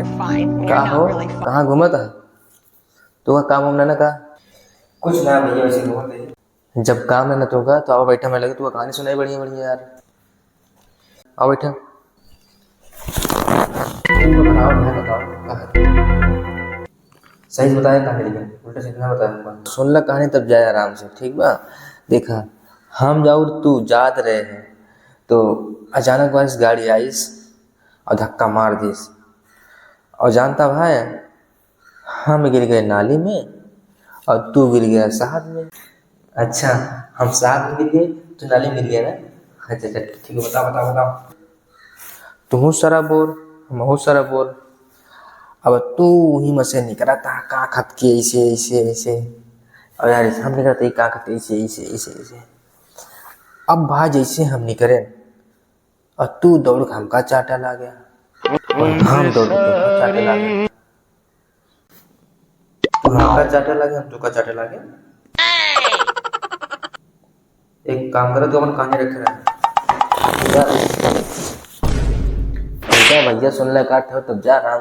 you're fine when का you're हो not really fine. कहाँ घूमा था तू का काम वाम ना का कुछ ना भैया, वैसे घूमत है। जब काम ना तू का तो आओ बैठा मैं लगे तू कहानी सुनाई बढ़िया बढ़िया यार आओ बैठा तुम बताओ मैं बताओ कहानी सही बताया कहानी, लेकिन उल्टा सीधा ना बताया हमको। सुन ला कहानी तब जाए आराम से ठीक बा। देखा हम जाऊ तू जात रहे हैं तो अचानक बस गाड़ी आईस और धक्का मार दीस और जानता भाई हम गिर गए नाली में और तू गिर गया साहब में। अच्छा, हम साथ में गिर गए तो नाली में गिर गया ना। अच्छा अच्छा ठीक है, बताओ बताओ बताओ। तू सारा बोल हम सारा बोल अब तू ही में से निकला था का खत के ऐसे ऐसे ऐसे और यार हम निकला था का खत ऐसे ऐसे ऐसे ऐसे। अब भाई जैसे हम निकले और तू दौड़ के हमका चाटा ला गया और हम दौड़ के तुमका चाटे ला गए। तू हमका चाटे ला गया हम तुका चाटे ला गया। एक काम करो तो अपन कहानी रखे रहे भैया सुन ले काट हो तब जा आराम से।